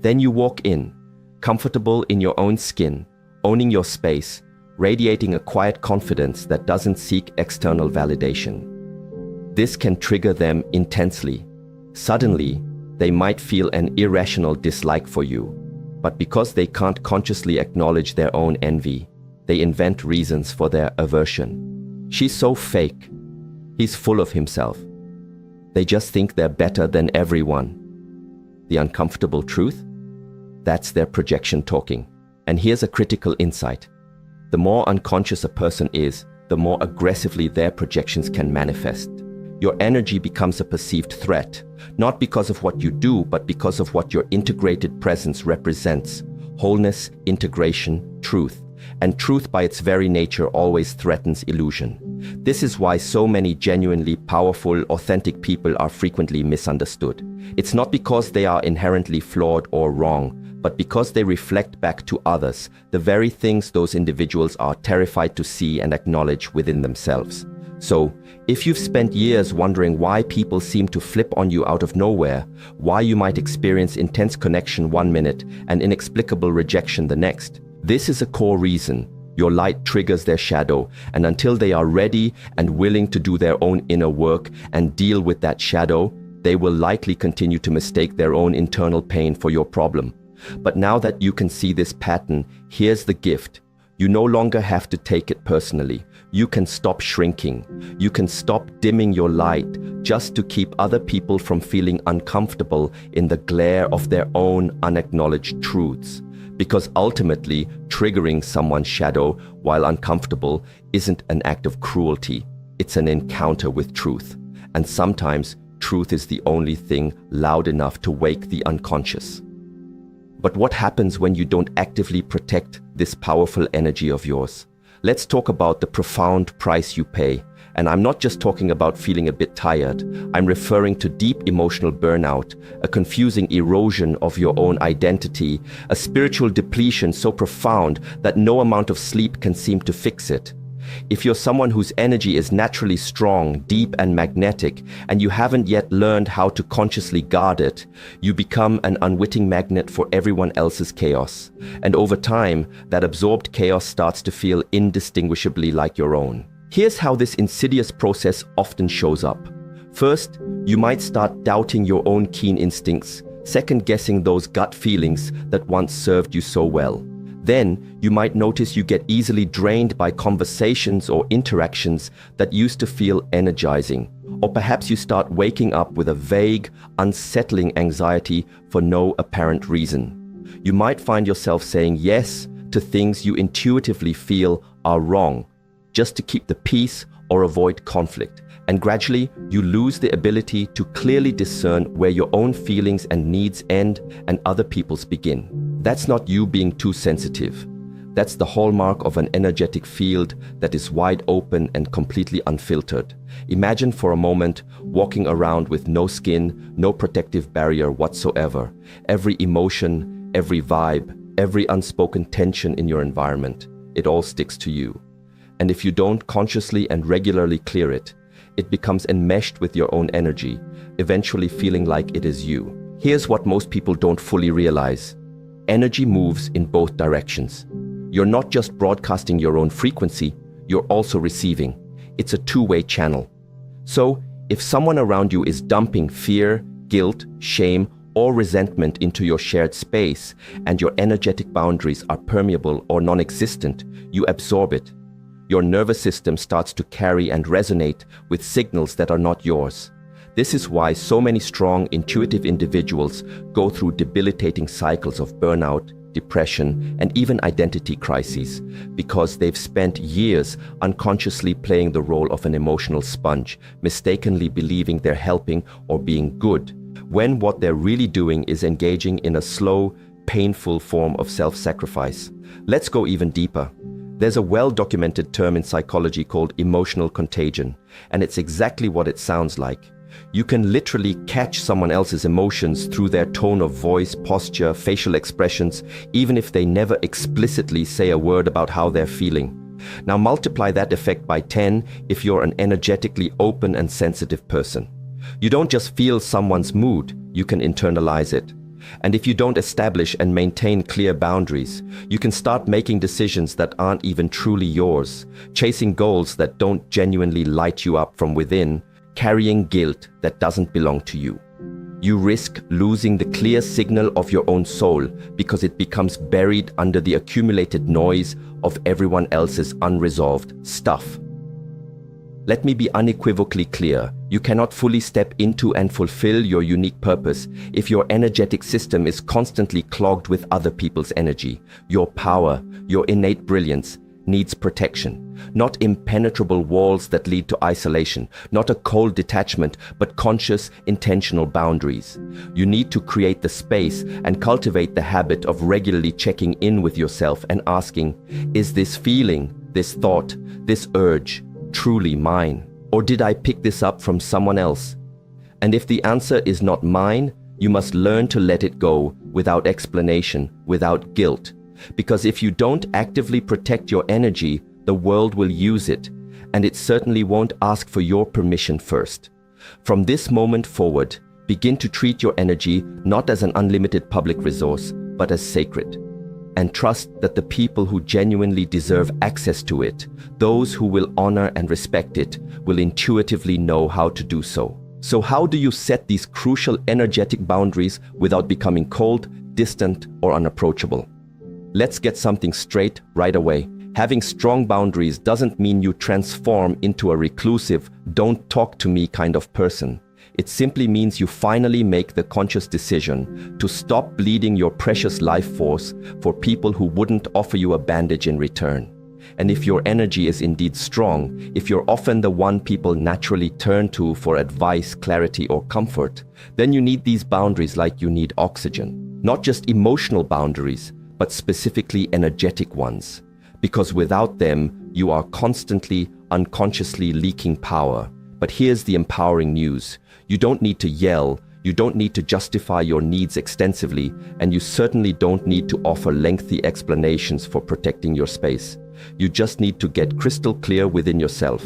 Then you walk in, comfortable in your own skin, owning your space, radiating a quiet confidence that doesn't seek external validation. This can trigger them intensely. Suddenly, they might feel an irrational dislike for you, but because they can't consciously acknowledge their own envy, they invent reasons for their aversion. She's so fake. He's full of himself. They just think they're better than everyone. The uncomfortable truth? That's their projection talking. And here's a critical insight. The more unconscious a person is, the more aggressively their projections can manifest. Your energy becomes a perceived threat, not because of what you do, but because of what your integrated presence represents. Wholeness, integration, truth. And truth by its very nature always threatens illusion. This is why so many genuinely powerful, authentic people are frequently misunderstood. It's not because they are inherently flawed or wrong, but because they reflect back to others the very things those individuals are terrified to see and acknowledge within themselves. So, if you've spent years wondering why people seem to flip on you out of nowhere, why you might experience intense connection one minute and inexplicable rejection the next, this is a core reason. Your light triggers their shadow, and until they are ready and willing to do their own inner work and deal with that shadow, they will likely continue to mistake their own internal pain for your problem. But now that you can see this pattern, here's the gift. You no longer have to take it personally. You can stop shrinking. You can stop dimming your light just to keep other people from feeling uncomfortable in the glare of their own unacknowledged truths. Because ultimately, triggering someone's shadow while uncomfortable isn't an act of cruelty. It's an encounter with truth. And sometimes, truth is the only thing loud enough to wake the unconscious. But what happens when you don't actively protect this powerful energy of yours? Let's talk about the profound price you pay. And I'm not just talking about feeling a bit tired. I'm referring to deep emotional burnout, a confusing erosion of your own identity, a spiritual depletion so profound that no amount of sleep can seem to fix it. If you're someone whose energy is naturally strong, deep and magnetic, and you haven't yet learned how to consciously guard it, you become an unwitting magnet for everyone else's chaos. And over time, that absorbed chaos starts to feel indistinguishably like your own. Here's how this insidious process often shows up. First, you might start doubting your own keen instincts, second-guessing those gut feelings that once served you so well. Then, you might notice you get easily drained by conversations or interactions that used to feel energizing. Or perhaps you start waking up with a vague, unsettling anxiety for no apparent reason. You might find yourself saying yes to things you intuitively feel are wrong, just to keep the peace or avoid conflict. And gradually, you lose the ability to clearly discern where your own feelings and needs end and other people's begin. That's not you being too sensitive. That's the hallmark of an energetic field that is wide open and completely unfiltered. Imagine for a moment walking around with no skin, no protective barrier whatsoever. Every emotion, every vibe, every unspoken tension in your environment, it all sticks to you. And if you don't consciously and regularly clear it, it becomes enmeshed with your own energy, eventually feeling like it is you. Here's what most people don't fully realize. Energy moves in both directions. You're not just broadcasting your own frequency, you're also receiving. It's a two-way channel. So, if someone around you is dumping fear, guilt, shame, or resentment into your shared space, and your energetic boundaries are permeable or non-existent, you absorb it. Your nervous system starts to carry and resonate with signals that are not yours. This is why so many strong, intuitive individuals go through debilitating cycles of burnout, depression, and even identity crises, because they've spent years unconsciously playing the role of an emotional sponge, mistakenly believing they're helping or being good, when what they're really doing is engaging in a slow, painful form of self-sacrifice. Let's go even deeper. There's a well-documented term in psychology called emotional contagion, and it's exactly what it sounds like. You can literally catch someone else's emotions through their tone of voice, posture, facial expressions, even if they never explicitly say a word about how they're feeling. Now multiply that effect by 10 if you're an energetically open and sensitive person. You don't just feel someone's mood, you can internalize it. And if you don't establish and maintain clear boundaries, you can start making decisions that aren't even truly yours, chasing goals that don't genuinely light you up from within, carrying guilt that doesn't belong to you. You risk losing the clear signal of your own soul because it becomes buried under the accumulated noise of everyone else's unresolved stuff. Let me be unequivocally clear. You cannot fully step into and fulfill your unique purpose if your energetic system is constantly clogged with other people's energy. Your power, your innate brilliance, needs protection. Not impenetrable walls that lead to isolation, not a cold detachment, but conscious, intentional boundaries. You need to create the space and cultivate the habit of regularly checking in with yourself and asking, is this feeling, this thought, this urge truly mine? Or did I pick this up from someone else? And if the answer is not mine, you must learn to let it go without explanation, without guilt. Because if you don't actively protect your energy, the world will use it, and it certainly won't ask for your permission first. From this moment forward, begin to treat your energy not as an unlimited public resource, but as sacred. And trust that the people who genuinely deserve access to it, those who will honor and respect it, will intuitively know how to do so. So how do you set these crucial energetic boundaries without becoming cold, distant, or unapproachable? Let's get something straight right away. Having strong boundaries doesn't mean you transform into a reclusive, don't talk to me kind of person. It simply means you finally make the conscious decision to stop bleeding your precious life force for people who wouldn't offer you a bandage in return. And if your energy is indeed strong, if you're often the one people naturally turn to for advice, clarity, or comfort, then you need these boundaries like you need oxygen. Not just emotional boundaries, but specifically energetic ones. Because without them, you are constantly, unconsciously leaking power. But here's the empowering news. You don't need to yell, you don't need to justify your needs extensively, and you certainly don't need to offer lengthy explanations for protecting your space. You just need to get crystal clear within yourself.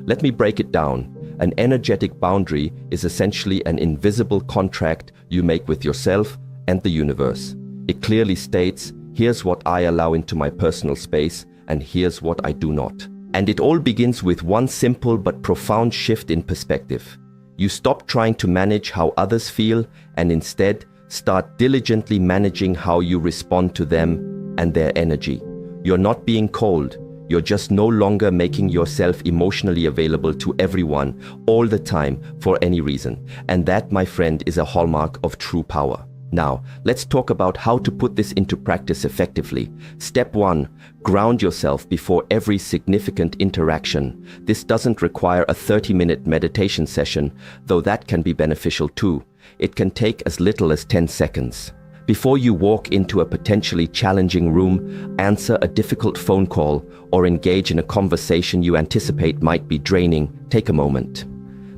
Let me break it down. An energetic boundary is essentially an invisible contract you make with yourself and the universe. It clearly states, here's what I allow into my personal space, and here's what I do not. And it all begins with one simple but profound shift in perspective. You stop trying to manage how others feel and instead start diligently managing how you respond to them and their energy. You're not being cold. You're just no longer making yourself emotionally available to everyone all the time for any reason. And that, my friend, is a hallmark of true power. Now, let's talk about how to put this into practice effectively. Step 1. Ground yourself before every significant interaction. This doesn't require a 30-minute meditation session, though that can be beneficial too. It can take as little as 10 seconds. Before you walk into a potentially challenging room, answer a difficult phone call, or engage in a conversation you anticipate might be draining, take a moment.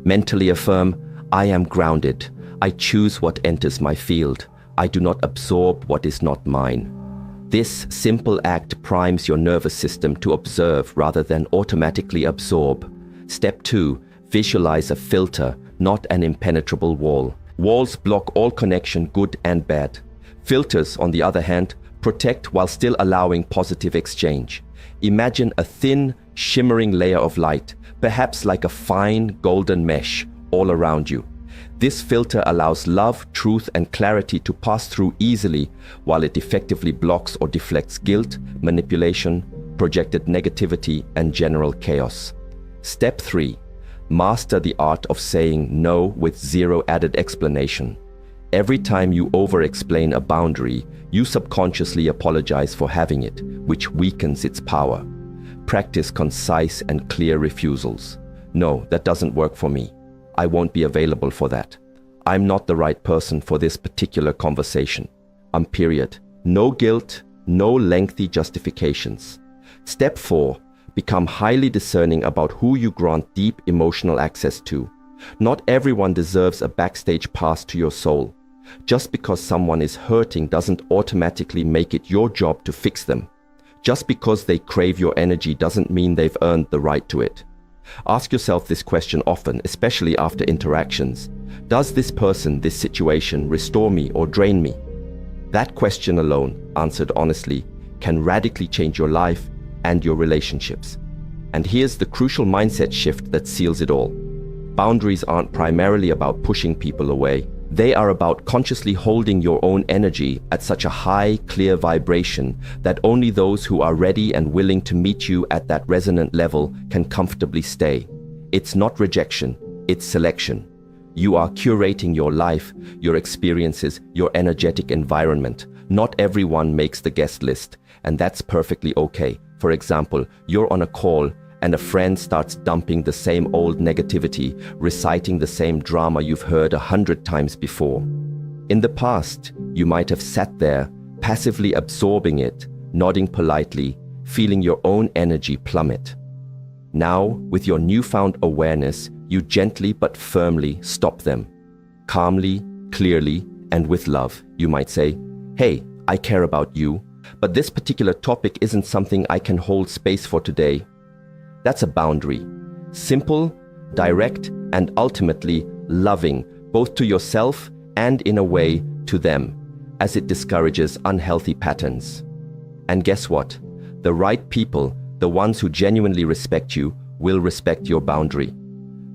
Mentally affirm, I am grounded. I choose what enters my field. I do not absorb what is not mine. This simple act primes your nervous system to observe rather than automatically absorb. Step 2. Visualize a filter, not an impenetrable wall. Walls block all connection, good and bad. Filters, on the other hand, protect while still allowing positive exchange. Imagine a thin, shimmering layer of light, perhaps like a fine, golden mesh, all around you. This filter allows love, truth, and clarity to pass through easily, while it effectively blocks or deflects guilt, manipulation, projected negativity, and general chaos. Step 3. Master the art of saying no with zero added explanation. Every time you over-explain a boundary, you subconsciously apologize for having it, which weakens its power. Practice concise and clear refusals. No, that doesn't work for me. I won't be available for that. I'm not the right person for this particular conversation. Period. No guilt, no lengthy justifications. Step 4. Become highly discerning about who you grant deep emotional access to. Not everyone deserves a backstage pass to your soul. Just because someone is hurting doesn't automatically make it your job to fix them. Just because they crave your energy doesn't mean they've earned the right to it. Ask yourself this question often, especially after interactions. Does this person, this situation, restore me or drain me? That question alone, answered honestly, can radically change your life and your relationships. And here's the crucial mindset shift that seals it all. Boundaries aren't primarily about pushing people away. They are about consciously holding your own energy at such a high, clear vibration that only those who are ready and willing to meet you at that resonant level can comfortably stay. It's not rejection, it's selection. You are curating your life, your experiences, your energetic environment. Not everyone makes the guest list, and that's perfectly okay. For example, you're on a call and a friend starts dumping the same old negativity, reciting the same drama you've heard 100 times before. In the past, you might have sat there, passively absorbing it, nodding politely, feeling your own energy plummet. Now, with your newfound awareness, you gently but firmly stop them. Calmly, clearly, and with love, you might say, "Hey, I care about you, but this particular topic isn't something I can hold space for today." That's a boundary. Simple, direct, and ultimately loving, both to yourself and in a way to them, as it discourages unhealthy patterns. And guess what? The right people, the ones who genuinely respect you, will respect your boundary.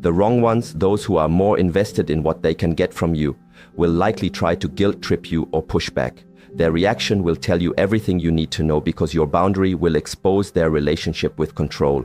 The wrong ones, those who are more invested in what they can get from you, will likely try to guilt trip you or push back. Their reaction will tell you everything you need to know because your boundary will expose their relationship with control.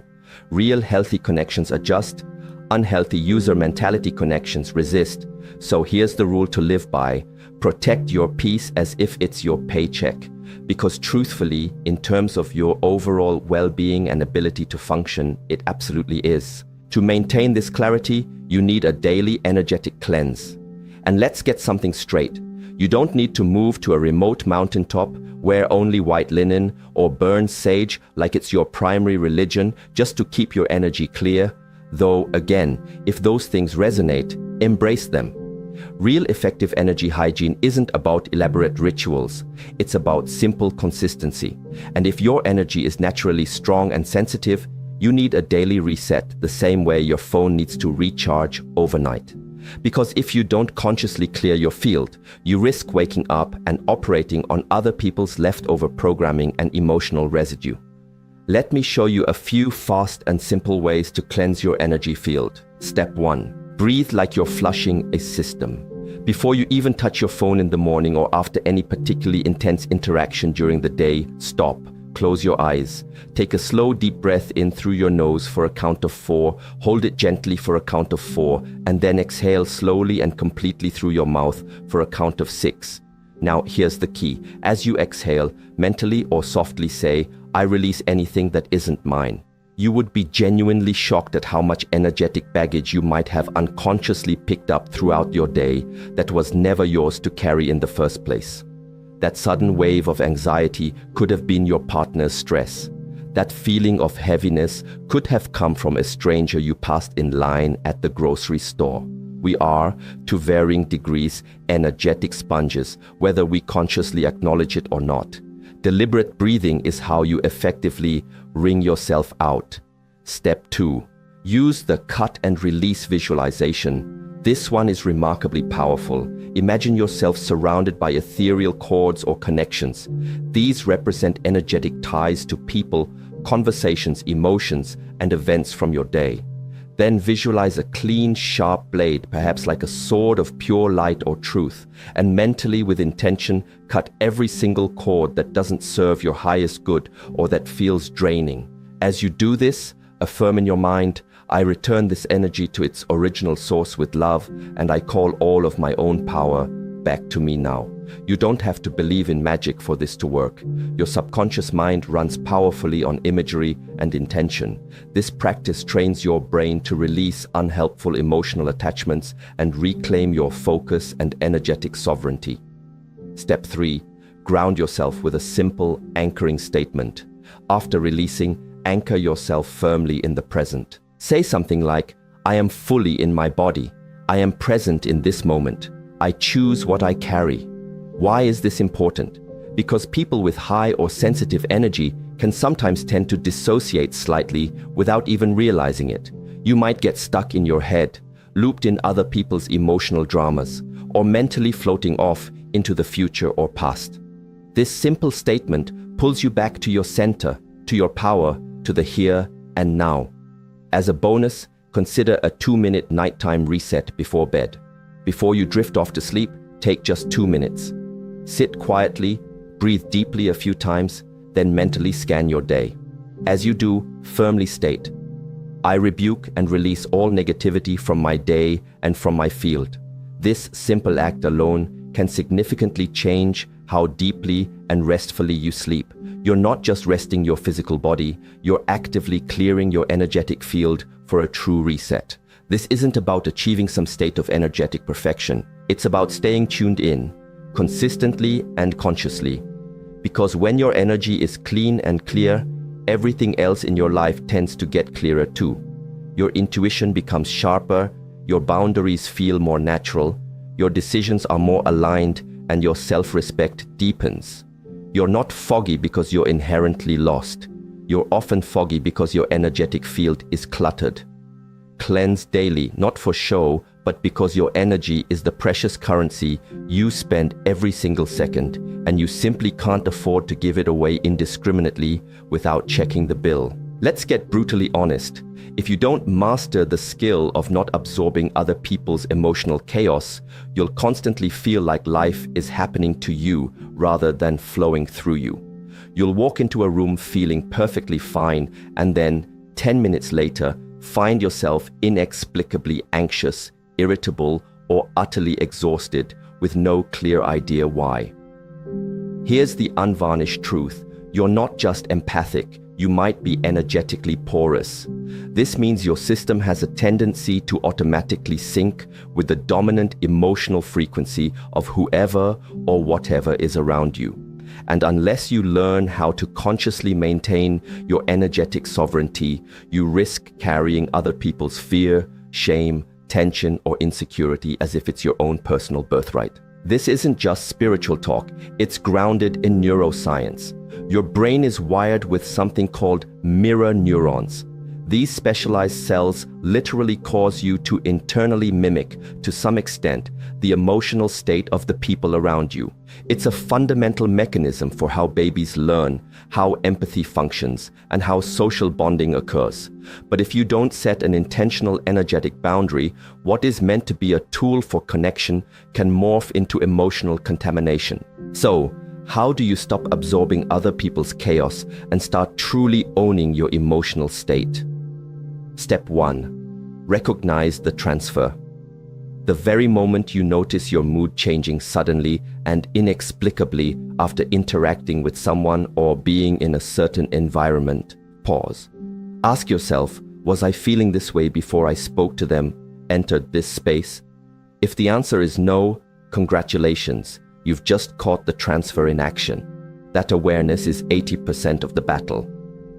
Real healthy connections adjust, unhealthy user mentality connections resist. So here's the rule to live by. Protect your peace as if it's your paycheck. Because truthfully, in terms of your overall well-being and ability to function, it absolutely is. To maintain this clarity, you need a daily energetic cleanse. And let's get something straight. You don't need to move to a remote mountaintop, wear only white linen, or burn sage like it's your primary religion just to keep your energy clear. Though, again, if those things resonate, embrace them. Real effective energy hygiene isn't about elaborate rituals. It's about simple consistency. And if your energy is naturally strong and sensitive, you need a daily reset the same way your phone needs to recharge overnight. Because if you don't consciously clear your field, you risk waking up and operating on other people's leftover programming and emotional residue. Let me show you a few fast and simple ways to cleanse your energy field. Step 1. Breathe like you're flushing a system. Before you even touch your phone in the morning or after any particularly intense interaction during the day, stop. Close your eyes. Take a slow, deep breath in through your nose for a count of 4, hold it gently for a count of 4, and then exhale slowly and completely through your mouth for a count of 6. Now, here's the key. As you exhale, mentally or softly say, "I release anything that isn't mine." You would be genuinely shocked at how much energetic baggage you might have unconsciously picked up throughout your day that was never yours to carry in the first place. That sudden wave of anxiety could have been your partner's stress. That feeling of heaviness could have come from a stranger you passed in line at the grocery store. We are, to varying degrees, energetic sponges, whether we consciously acknowledge it or not. Deliberate breathing is how you effectively wring yourself out. Step 2. Use the cut and release visualization. This one is remarkably powerful. Imagine yourself surrounded by ethereal cords or connections. These represent energetic ties to people, conversations, emotions, and events from your day. Then visualize a clean, sharp blade, perhaps like a sword of pure light or truth, and mentally, with intention, cut every single cord that doesn't serve your highest good or that feels draining. As you do this, affirm in your mind, "I return this energy to its original source with love, and I call all of my own power back to me now." You don't have to believe in magic for this to work. Your subconscious mind runs powerfully on imagery and intention. This practice trains your brain to release unhelpful emotional attachments and reclaim your focus and energetic sovereignty. Step 3. Ground yourself with a simple, anchoring statement. After releasing, anchor yourself firmly in the present. Say something like, "I am fully in my body. I am present in this moment. I choose what I carry." Why is this important? Because people with high or sensitive energy can sometimes tend to dissociate slightly without even realizing it. You might get stuck in your head, looped in other people's emotional dramas, or mentally floating off into the future or past. This simple statement pulls you back to your center, to your power, to the here and now. As a bonus, consider a 2-minute nighttime reset before bed. Before you drift off to sleep, take just 2 minutes. Sit quietly, breathe deeply a few times, then mentally scan your day. As you do, firmly state, I rebuke and release all negativity from my day and from my field. This simple act alone can significantly change how deeply and restfully you sleep. You're not just resting your physical body, you're actively clearing your energetic field for a true reset. This isn't about achieving some state of energetic perfection. It's about staying tuned in, consistently and consciously. Because when your energy is clean and clear, everything else in your life tends to get clearer too. Your intuition becomes sharper, your boundaries feel more natural, your decisions are more aligned, and your self-respect deepens. You're not foggy because you're inherently lost. You're often foggy because your energetic field is cluttered. Cleanse daily, not for show, but because your energy is the precious currency you spend every single second, and you simply can't afford to give it away indiscriminately without checking the bill. Let's get brutally honest. If you don't master the skill of not absorbing other people's emotional chaos, you'll constantly feel like life is happening to you rather than flowing through you. You'll walk into a room feeling perfectly fine, and then 10 minutes later, find yourself inexplicably anxious, irritable, or utterly exhausted with no clear idea why. Here's the unvarnished truth. You're not just empathic, you might be energetically porous. This means your system has a tendency to automatically sync with the dominant emotional frequency of whoever or whatever is around you. And unless you learn how to consciously maintain your energetic sovereignty, you risk carrying other people's fear, shame, tension, or insecurity as if it's your own personal birthright. This isn't just spiritual talk, it's grounded in neuroscience. Your brain is wired with something called mirror neurons. These specialized cells literally cause you to internally mimic, to some extent, the emotional state of the people around you. It's a fundamental mechanism for how babies learn, how empathy functions, and how social bonding occurs. But if you don't set an intentional energetic boundary, what is meant to be a tool for connection can morph into emotional contamination. So, how do you stop absorbing other people's chaos and start truly owning your emotional state? Step 1. Recognize the transfer. The very moment you notice your mood changing suddenly and inexplicably after interacting with someone or being in a certain environment, pause. Ask yourself, was I feeling this way before I spoke to them, entered this space? If the answer is no, congratulations, you've just caught the transfer in action. That awareness is 80% of the battle.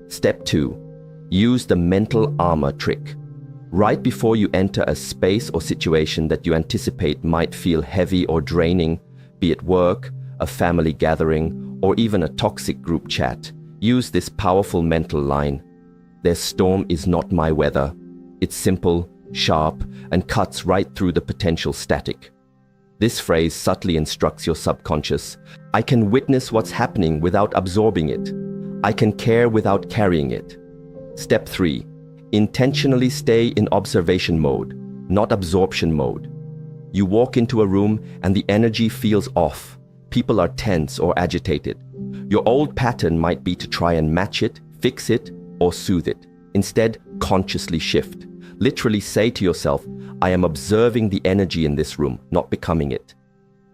Step 2. Use the mental armor trick. Right before you enter a space or situation that you anticipate might feel heavy or draining, be it work, a family gathering, or even a toxic group chat, use this powerful mental line. Their storm is not my weather. It's simple, sharp, and cuts right through the potential static. This phrase subtly instructs your subconscious. I can witness what's happening without absorbing it. I can care without carrying it. Step 3. Intentionally stay in observation mode, not absorption mode. You walk into a room and the energy feels off. People are tense or agitated. Your old pattern might be to try and match it, fix it, or soothe it. Instead, consciously shift. Literally say to yourself, I am observing the energy in this room, not becoming it.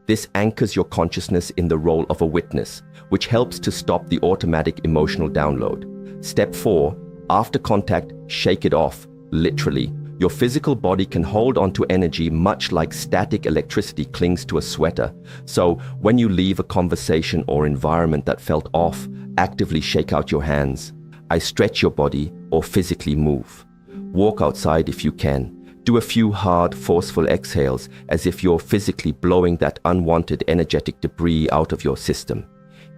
This anchors your consciousness in the role of a witness, which helps to stop the automatic emotional download. Step 4. After contact, shake it off, literally. Your physical body can hold onto energy much like static electricity clings to a sweater. So, when you leave a conversation or environment that felt off, actively shake out your hands. I stretch your body or physically move. Walk outside if you can. Do a few hard, forceful exhales as if you're physically blowing that unwanted energetic debris out of your system.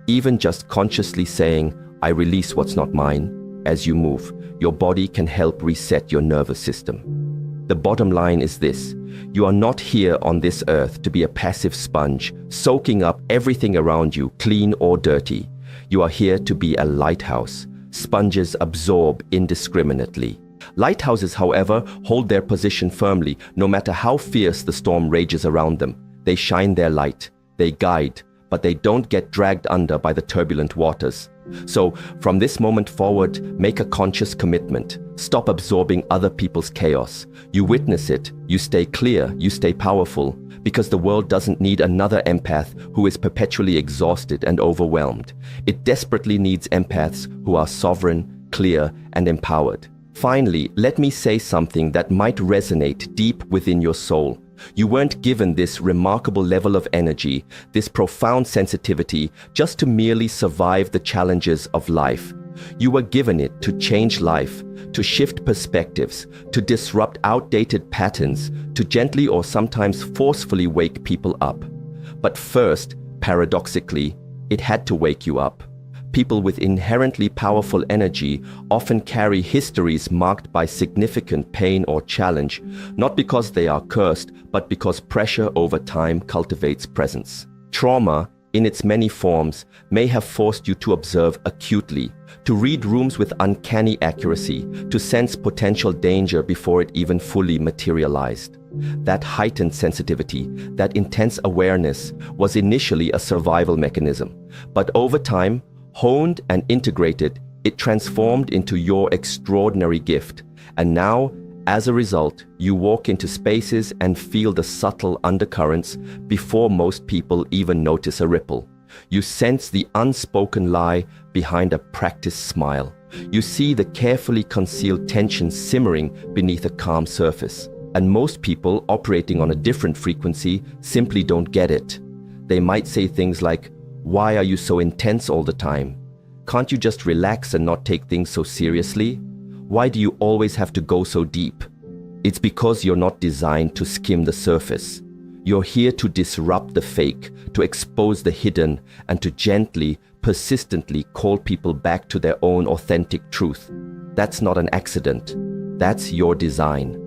Even just consciously saying, I release what's not mine, as you move, your body can help reset your nervous system. The bottom line is this: you are not here on this earth to be a passive sponge, soaking up everything around you, clean or dirty. You are here to be a lighthouse. Sponges absorb indiscriminately. Lighthouses, however, hold their position firmly, no matter how fierce the storm rages around them. They shine their light, they guide, but they don't get dragged under by the turbulent waters. So, from this moment forward, make a conscious commitment. Stop absorbing other people's chaos. You witness it, you stay clear, you stay powerful, because the world doesn't need another empath who is perpetually exhausted and overwhelmed. It desperately needs empaths who are sovereign, clear, and empowered. Finally, let me say something that might resonate deep within your soul. You weren't given this remarkable level of energy, this profound sensitivity, just to merely survive the challenges of life. You were given it to change life, to shift perspectives, to disrupt outdated patterns, to gently or sometimes forcefully wake people up. But first, paradoxically, it had to wake you up. People with inherently powerful energy often carry histories marked by significant pain or challenge, not because they are cursed, but because pressure over time cultivates presence. Trauma, in its many forms, may have forced you to observe acutely, to read rooms with uncanny accuracy, to sense potential danger before it even fully materialized. That heightened sensitivity, that intense awareness, was initially a survival mechanism, but over time, honed and integrated, it transformed into your extraordinary gift. And now, as a result, you walk into spaces and feel the subtle undercurrents before most people even notice a ripple. You sense the unspoken lie behind a practiced smile. You see the carefully concealed tension simmering beneath a calm surface. And most people operating on a different frequency simply don't get it. They might say things like, "Why are you so intense all the time? Can't you just relax and not take things so seriously? Why do you always have to go so deep?" It's because you're not designed to skim the surface. You're here to disrupt the fake, to expose the hidden, and to gently, persistently call people back to their own authentic truth. That's not an accident. That's your design.